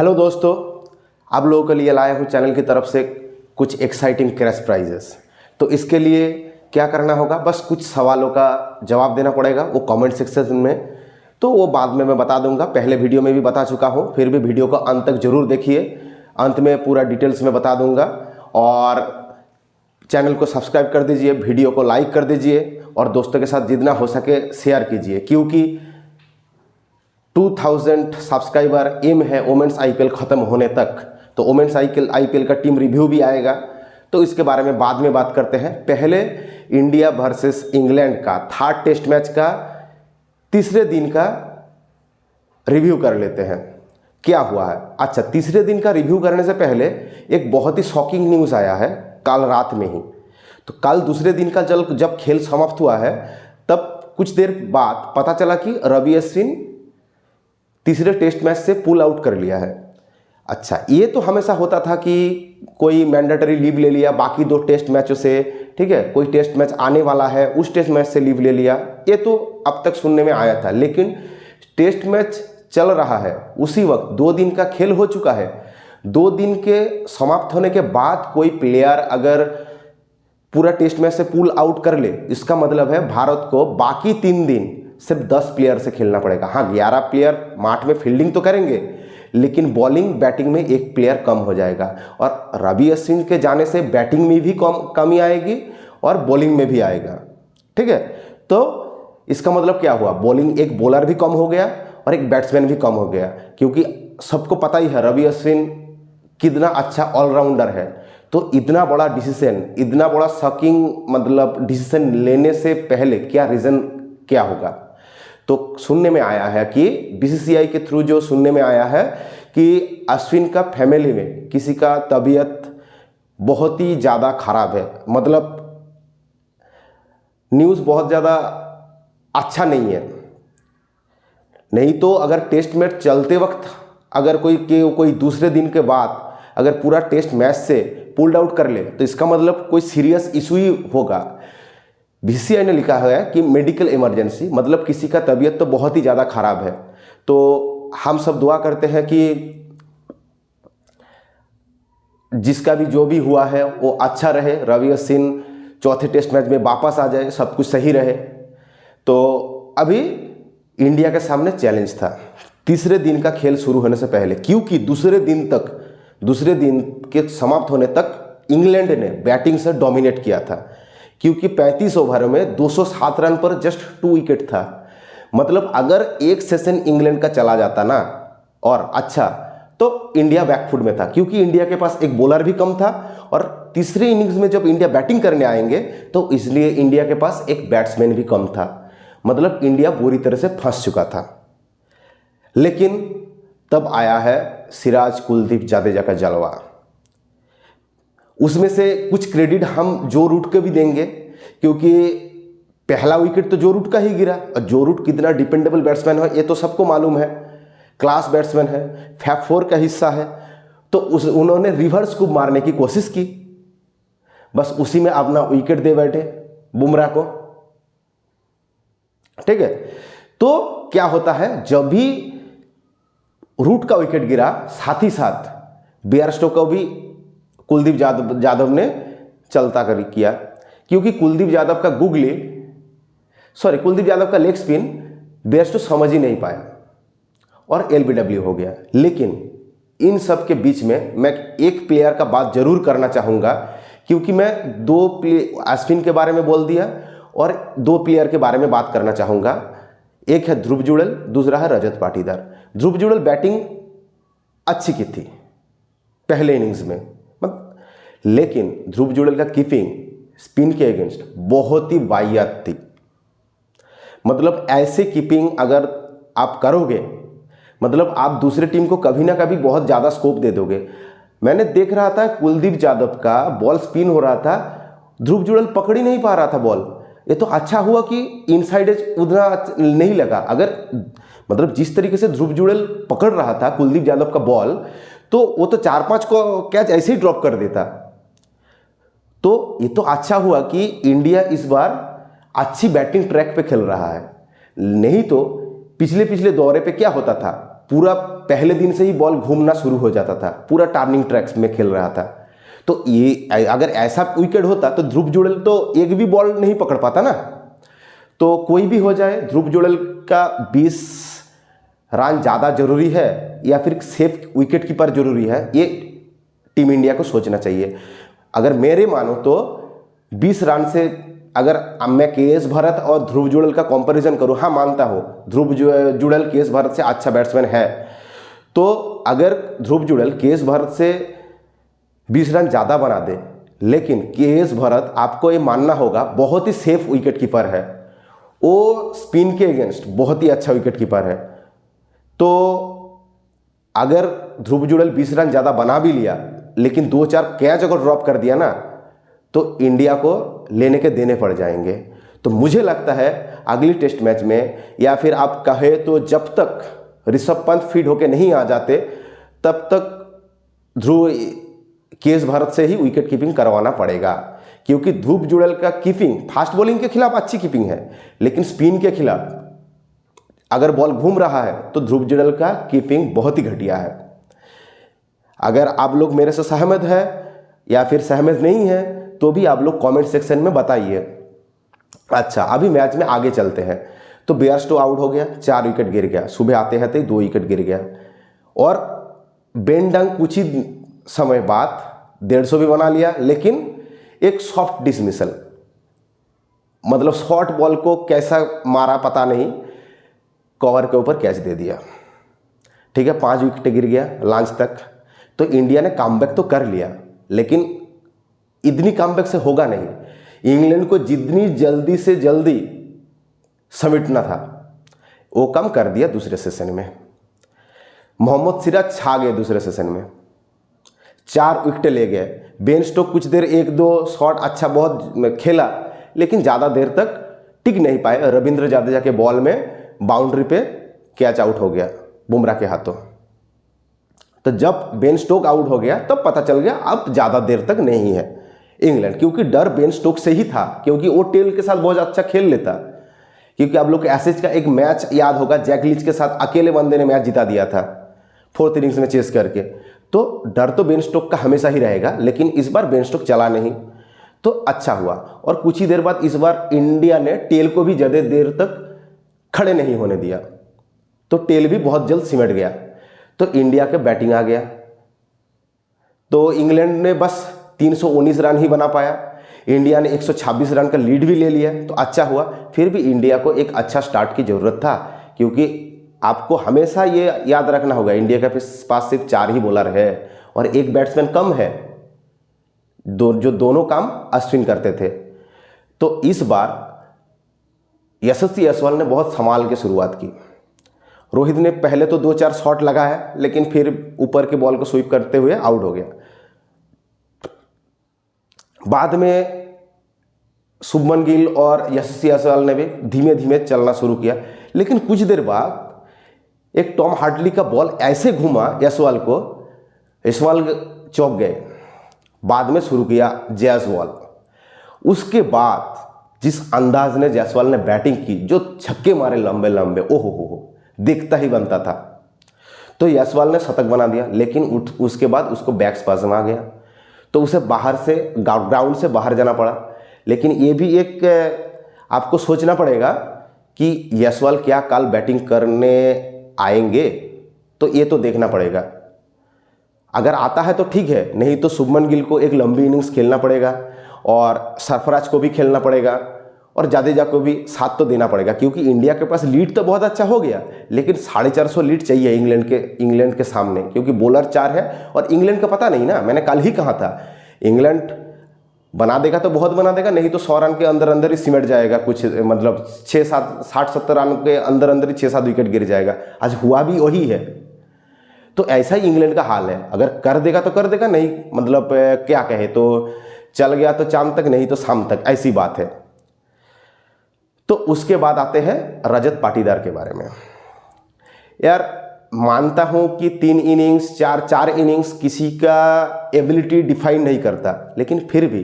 Hello दोस्तों, आप लोगों के लिए लाया हूँ चैनल की तरफ से कुछ एक्साइटिंग कैश प्राइजेस। तो इसके लिए क्या करना होगा, बस कुछ सवालों का जवाब देना पड़ेगा वो कमेंट सेक्शन में। तो वो बाद में मैं बता दूंगा, पहले वीडियो में भी बता चुका हूँ, फिर भी वीडियो को अंत तक जरूर देखिए, अंत में पूरा डिटेल्स में बता दूंगा। और चैनल को सब्सक्राइब कर दीजिए, वीडियो को लाइक कर दीजिए और दोस्तों के साथ जितना हो सके शेयर कीजिए, क्योंकि 2000 सब्सक्राइबर एम है वोमेंस आईपीएल ख़त्म होने तक। तो वोमेंस आईपीएल का टीम रिव्यू भी आएगा, तो इसके बारे में बाद में बात करते हैं। पहले इंडिया वर्सेस इंग्लैंड का थर्ड टेस्ट मैच का तीसरे दिन का रिव्यू कर लेते हैं। क्या हुआ है? अच्छा, तीसरे दिन का रिव्यू करने से पहले एक बहुत ही शॉकिंग न्यूज़ आया है कल रात में ही। तो कल दूसरे दिन का जब खेल समाप्त हुआ है, तब कुछ देर बाद पता चला कि रवि अश्विन तीसरे टेस्ट मैच से पुल आउट कर लिया है। अच्छा, ये तो हमेशा होता था कि कोई मैंडेटरी लीव ले लिया बाकी दो टेस्ट मैचों से, ठीक है, कोई टेस्ट मैच आने वाला है उस टेस्ट मैच से लीव ले लिया, ये तो अब तक सुनने में आया था। लेकिन टेस्ट मैच चल रहा है, उसी वक्त 2 दिन का खेल हो चुका है, 2 दिन के समाप्त होने के बाद कोई प्लेयर अगर पूरा टेस्ट मैच से पुल आउट कर ले, इसका मतलब है भारत को बाकी 3 दिन सिर्फ 10 प्लेयर से खेलना पड़ेगा। हाँ, 11 प्लेयर माठ में फील्डिंग तो करेंगे, लेकिन बॉलिंग बैटिंग में एक प्लेयर कम हो जाएगा। और रवि अश्विन के जाने से बैटिंग में भी कमी आएगी और बॉलिंग में भी आएगा, ठीक है। तो इसका मतलब क्या हुआ, बॉलिंग एक बॉलर भी कम हो गया और एक बैट्समैन भी कम हो गया, क्योंकि सबको पता ही है रवि अश्विन कितना अच्छा ऑलराउंडर है। तो इतना बड़ा डिसीजन, इतना बड़ा शॉकिंग मतलब डिसीजन लेने से पहले क्या रीज़न क्या होगा, तो सुनने में आया है कि बीसीसीआई के थ्रू जो सुनने में आया है कि अश्विन का फैमिली में किसी का तबीयत बहुत ही ज़्यादा खराब है। मतलब न्यूज़ बहुत ज़्यादा अच्छा नहीं है। नहीं तो अगर टेस्ट मैच चलते वक्त अगर कोई दूसरे दिन के बाद अगर पूरा टेस्ट मैच से पुल्ड आउट कर ले, तो इसका मतलब कोई सीरियस इशू ही होगा। बीसीसीआई ने लिखा है कि मेडिकल इमरजेंसी, मतलब किसी का तबीयत तो बहुत ही ज़्यादा खराब है। तो हम सब दुआ करते हैं कि जिसका भी जो भी हुआ है वो अच्छा रहे, रवि अश्विन चौथे टेस्ट मैच में वापस आ जाए, सब कुछ सही रहे। तो अभी इंडिया के सामने चैलेंज था तीसरे दिन का खेल शुरू होने से पहले, क्योंकि दूसरे दिन के समाप्त होने तक इंग्लैंड ने बैटिंग से डोमिनेट किया था, क्योंकि 35 ओवर में 207 रन पर जस्ट 2 विकेट था। मतलब अगर एक सेशन इंग्लैंड का चला जाता ना और अच्छा, तो इंडिया बैकफुट में था, क्योंकि इंडिया के पास एक बॉलर भी कम था और तीसरे इनिंग्स में जब इंडिया बैटिंग करने आएंगे तो इसलिए इंडिया के पास एक बैट्समैन भी कम था। मतलब इंडिया बुरी तरह से फंस चुका था। लेकिन तब आया है सिराज कुलदीप जादेजा का जलवा। उसमें से कुछ क्रेडिट हम जो रूट को भी देंगे, क्योंकि पहला विकेट तो जो रूट का ही गिरा, और जो रूट कितना डिपेंडेबल बैट्समैन है ये तो सबको मालूम है, क्लास बैट्समैन है, फैब 4 का हिस्सा है। तो उन्होंने रिवर्स को मारने की कोशिश की, बस उसी में अपना विकेट दे बैठे बुमराह को, ठीक है। तो क्या होता है, जब भी रूट का विकेट गिरा, साथ ही साथ बेयरस्टो को भी कुलदीप यादव ने चलता कर किया, क्योंकि कुलदीप यादव का लेग स्पिन बेयरस्टो समझ ही नहीं पाया और एलबीडब्ल्यू हो गया। लेकिन इन सब के बीच में मैं एक प्लेयर का बात जरूर करना चाहूँगा, क्योंकि मैं अश्विन के बारे में बोल दिया और 2 प्लेयर के बारे में बात करना चाहूँगा। एक है ध्रुव जुड़ेल, दूसरा है रजत पाटीदार। ध्रुव जुड़ेल बैटिंग अच्छी की थी पहले इनिंग्स में, लेकिन ध्रुव जुड़ेल का कीपिंग स्पिन के अगेंस्ट बहुत ही वाहियात थी। मतलब ऐसे कीपिंग अगर आप करोगे, मतलब आप दूसरे टीम को कभी ना कभी बहुत ज़्यादा स्कोप दे दोगे। मैंने देख रहा था कुलदीप यादव का बॉल स्पिन हो रहा था, ध्रुव जुड़ेल पकड़ ही नहीं पा रहा था बॉल। ये तो अच्छा हुआ कि इनसाइड एज उतना नहीं लगा। अगर मतलब जिस तरीके से ध्रुव जुड़ेल पकड़ रहा था कुलदीप यादव का बॉल, तो वो तो 4-5 को कैच ऐसे ही ड्रॉप कर देता। तो ये तो अच्छा हुआ कि इंडिया इस बार अच्छी बैटिंग ट्रैक पे खेल रहा है। नहीं तो पिछले दौरे पे क्या होता था, पूरा पहले दिन से ही बॉल घूमना शुरू हो जाता था, पूरा टर्निंग ट्रैक्स में खेल रहा था। तो ये अगर ऐसा विकेट होता तो ध्रुव जुड़ेल तो एक भी बॉल नहीं पकड़ पाता ना। तो कोई भी हो जाए, ध्रुव जुड़ेल का 20 रन ज़्यादा जरूरी है या फिर सेफ विकेट कीपर जरूरी है, ये टीम इंडिया को सोचना चाहिए। अगर मेरे मानो तो 20 रन से अगर मैं के.एस. भरत और ध्रुव जुड़ेल का कंपैरिजन करूं, हाँ मानता हूं ध्रुव जुड़ेल के.एस. भरत से अच्छा बैट्समैन है, तो अगर ध्रुव जुड़ेल के.एस. भरत से 20 रन ज़्यादा बना दे, लेकिन के.एस. भरत आपको ये मानना होगा बहुत ही सेफ विकेट कीपर है, वो स्पिन के अगेंस्ट बहुत ही अच्छा विकेट कीपर है। तो अगर ध्रुव जुड़ेल 20 रन ज़्यादा बना भी लिया, लेकिन 2-4 कैच अगर ड्रॉप कर दिया ना, तो इंडिया को लेने के देने पड़ जाएंगे। तो मुझे लगता है अगली टेस्ट मैच में, या फिर आप कहे तो जब तक ऋषभ पंत फिट होके नहीं आ जाते, तब तक ध्रुव के.एस. भरत से ही विकेट कीपिंग करवाना पड़ेगा। क्योंकि ध्रुव जुड़ेल का कीपिंग फास्ट बॉलिंग के खिलाफ अच्छी कीपिंग है, लेकिन स्पिन के खिलाफ अगर बॉल घूम रहा है तो ध्रुव जुड़ेल का कीपिंग बहुत ही घटिया है। अगर आप लोग मेरे से सहमत है या फिर सहमत नहीं है, तो भी आप लोग कमेंट सेक्शन में बताइए। अच्छा, अभी मैच में आगे चलते हैं। तो बेयरस्टो आउट हो गया, 4 विकेट गिर गया, सुबह आते आते 2 विकेट गिर गया। और बेन डंग कुछ ही समय बाद 150 भी बना लिया, लेकिन एक सॉफ्ट डिसमिसल, मतलब शॉर्ट बॉल को कैसा मारा पता नहीं, कवर के ऊपर कैच दे दिया। ठीक है, 5 विकेट गिर गया लॉन्च तक। तो इंडिया ने कमबैक तो कर लिया, लेकिन इतनी कमबैक से होगा नहीं। इंग्लैंड को जितनी जल्दी से जल्दी समेटना था, वो कम कर दिया दूसरे सेशन में। मोहम्मद सिराज छा गए दूसरे सेशन में, 4 विकेट ले गए। बेन स्टोक कुछ देर 1-2 शॉट अच्छा बहुत खेला, लेकिन ज़्यादा देर तक टिक नहीं पाए। रविंद्र जडेजा के बॉल में बाउंड्री पे कैच आउट हो गया बुमराह के हाथों। तो जब बेन स्टोक आउट हो गया, तब पता चल गया अब ज़्यादा देर तक नहीं है इंग्लैंड, क्योंकि डर बेन स्टोक से ही था, क्योंकि वो टेल के साथ बहुत अच्छा खेल लेता। क्योंकि आप लोग को एसेज का एक मैच याद होगा, जैक लीच के साथ अकेले बंदे ने मैच जिता दिया था 4th इनिंग्स में चेस करके। तो डर तो बेन स्टोक का हमेशा ही रहेगा, लेकिन इस बार बेन स्टोक चला नहीं, तो अच्छा हुआ। और कुछ ही देर बाद इस बार इंडिया ने टेल को भी ज़्यादा देर तक खड़े नहीं होने दिया, तो टेल भी बहुत जल्द सिमट गया। तो इंडिया के बैटिंग आ गया, तो इंग्लैंड ने बस 319 रन ही बना पाया। इंडिया ने 126 रन का लीड भी ले लिया, तो अच्छा हुआ। फिर भी इंडिया को एक अच्छा स्टार्ट की ज़रूरत था, क्योंकि आपको हमेशा ये याद रखना होगा इंडिया के पास सिर्फ 4 ही बॉलर है और एक बैट्समैन कम है, जो दोनों काम अश्विन करते थे। तो इस बार यशस्वी जायसवाल ने बहुत संभाल के शुरुआत की। रोहित ने पहले तो 2-4 शॉट लगाया, लेकिन फिर ऊपर के बॉल को स्वीप करते हुए आउट हो गया। बाद में शुभमन गिल और यशस्वी जायसवाल ने भी धीमे धीमे चलना शुरू किया, लेकिन कुछ देर बाद एक टॉम हार्डली का बॉल ऐसे घुमा जायसवाल को, जायसवाल चौंक गए। बाद में शुरू किया जायसवाल। उसके बाद जिस अंदाज ने जायसवाल ने बैटिंग की, जो छक्के मारे लंबे लंबे, ओहो हो, दिखता ही बनता था। तो जायसवाल ने शतक बना दिया, लेकिन उसके बाद उसको बैक स्पाज्म आ गया, तो उसे बाहर से ग्राउंड से बाहर जाना पड़ा। लेकिन ये भी एक आपको सोचना पड़ेगा कि जायसवाल क्या काल बैटिंग करने आएंगे, तो ये तो देखना पड़ेगा। अगर आता है तो ठीक है, नहीं तो शुभमन गिल को एक लंबी इनिंग्स खेलना पड़ेगा और सरफराज को भी खेलना पड़ेगा और जडेजा को भी साथ तो देना पड़ेगा, क्योंकि इंडिया के पास लीड तो बहुत अच्छा हो गया, लेकिन 450 लीड चाहिए इंग्लैंड के सामने, क्योंकि बॉलर 4 है और इंग्लैंड का पता नहीं ना। मैंने कल ही कहा था, इंग्लैंड बना देगा तो बहुत बना देगा, नहीं तो 100 रन के अंदर अंदर ही सिमट जाएगा, कुछ मतलब 60-70 रन के अंदर अंदर ही 6-7 विकेट गिर जाएगा। आज हुआ भी वही है। तो ऐसा ही इंग्लैंड का हाल है, अगर कर देगा तो कर देगा, नहीं मतलब क्या कहे, तो चल गया तो चांद तक, नहीं तो शाम तक, ऐसी बात है। तो उसके बाद आते हैं रजत पाटीदार के बारे में। यार मानता हूं कि 3 इनिंग्स 4 इनिंग्स किसी का एबिलिटी डिफाइन नहीं करता, लेकिन फिर भी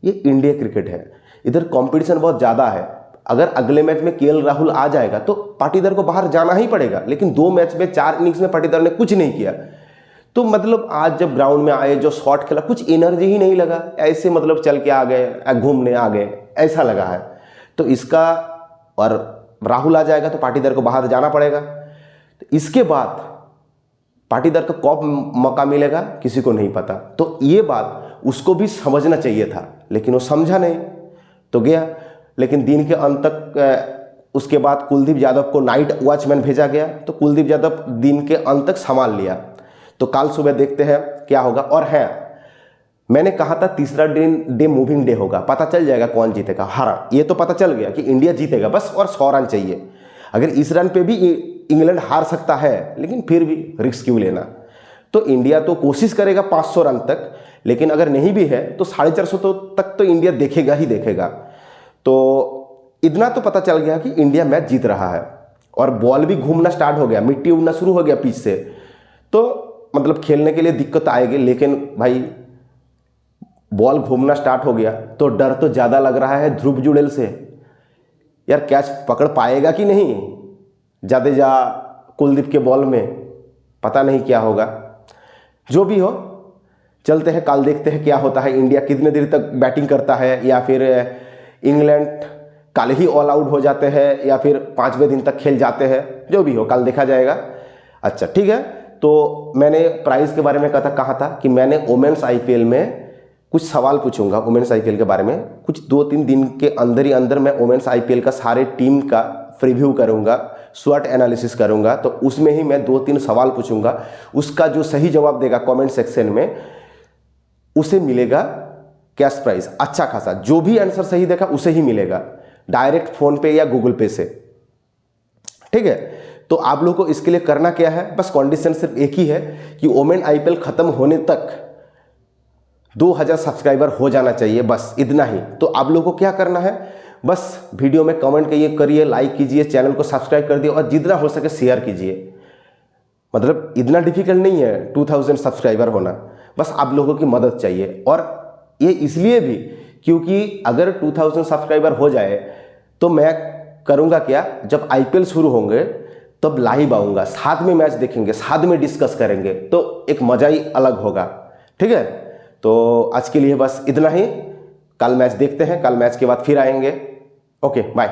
ये इंडिया क्रिकेट है, इधर कंपटीशन बहुत ज़्यादा है। अगर अगले मैच में केएल राहुल आ जाएगा तो पाटीदार को बाहर जाना ही पड़ेगा, लेकिन 2 मैच में 4 इनिंग्स में पाटीदार ने कुछ नहीं किया। तो मतलब आज जब ग्राउंड में आए, जो शॉट खेला, कुछ एनर्जी ही नहीं लगा, ऐसे मतलब चल के आ गए, घूमने आ गए, ऐसा लगा है। तो इसका, और राहुल आ जाएगा तो पाटीदार को बाहर जाना पड़ेगा। तो इसके बाद पाटीदार को कब मौका मिलेगा किसी को नहीं पता। तो ये बात उसको भी समझना चाहिए था, लेकिन वो समझा नहीं तो गया। लेकिन दिन के अंत तक उसके बाद कुलदीप यादव को नाइट वॉचमैन भेजा गया, तो कुलदीप यादव दिन के अंत तक संभाल लिया। तो कल सुबह देखते हैं क्या होगा। और है, मैंने कहा था तीसरा डे मूविंग डे होगा, पता चल जाएगा कौन जीतेगा। हारा ये तो पता चल गया कि इंडिया जीतेगा बस, और 100 रन चाहिए। अगर इस रन पे भी इंग्लैंड हार सकता है, लेकिन फिर भी रिस्क क्यों लेना। तो इंडिया तो कोशिश करेगा 500 रन तक, लेकिन अगर नहीं भी है तो 450 तक तो इंडिया देखेगा ही देखेगा। तो इतना तो पता चल गया कि इंडिया मैच जीत रहा है। और बॉल भी घूमना स्टार्ट हो गया, मिट्टी उड़ना शुरू हो गया पिच से, तो मतलब खेलने के लिए दिक्कत आएगी। लेकिन भाई बॉल घूमना स्टार्ट हो गया तो डर तो ज़्यादा लग रहा है ध्रुव जुड़ेल से। यार कैच पकड़ पाएगा कि नहीं जडेजा कुलदीप के बॉल में, पता नहीं क्या होगा। जो भी हो, चलते हैं, कल देखते हैं क्या होता है। इंडिया कितने देर तक बैटिंग करता है, या फिर इंग्लैंड कल ही ऑल आउट हो जाते हैं, या फिर 5वें दिन तक खेल जाते हैं। जो भी हो, कल देखा जाएगा। अच्छा ठीक है, तो मैंने प्राइज़ के बारे में कहा था कि मैंने वोमेन्स आईपीएल में कुछ सवाल पूछूंगा वोमेन्स आईपीएल के बारे में। कुछ 2-3 दिन के अंदर ही अंदर मैं वोमेन्स आईपीएल का सारे टीम का प्रीव्यू करूंगा, स्वॉट एनालिसिस करूंगा। तो उसमें ही मैं 2-3 सवाल पूछूंगा, उसका जो सही जवाब देगा कमेंट सेक्शन में उसे मिलेगा कैश प्राइज अच्छा खासा। जो भी आंसर सही देखा उसे ही मिलेगा, डायरेक्ट फोन पे या गूगल पे से। ठीक है, तो आप लोगों को इसके लिए करना क्या है, बस कंडीशन सिर्फ एक ही है कि वोमेन आईपीएल खत्म होने तक 2000 सब्सक्राइबर हो जाना चाहिए, बस इतना ही। तो आप लोगों को क्या करना है, बस वीडियो में कमेंट करिए, लाइक कीजिए, चैनल को सब्सक्राइब कर दिए, और जितना हो सके शेयर कीजिए। मतलब इतना डिफिकल्ट नहीं है 2000 सब्सक्राइबर होना, बस आप लोगों की मदद चाहिए। और ये इसलिए भी क्योंकि अगर 2000 सब्सक्राइबर हो जाए तो मैं करूँगा क्या, जब आईपीएल शुरू होंगे तब लाइव आऊँगा, साथ में मैच देखेंगे, साथ में डिस्कस करेंगे, तो एक मज़ा ही अलग होगा। ठीक है, तो आज के लिए बस इतना ही। कल मैच देखते हैं, कल मैच के बाद फिर आएंगे। Okay bye.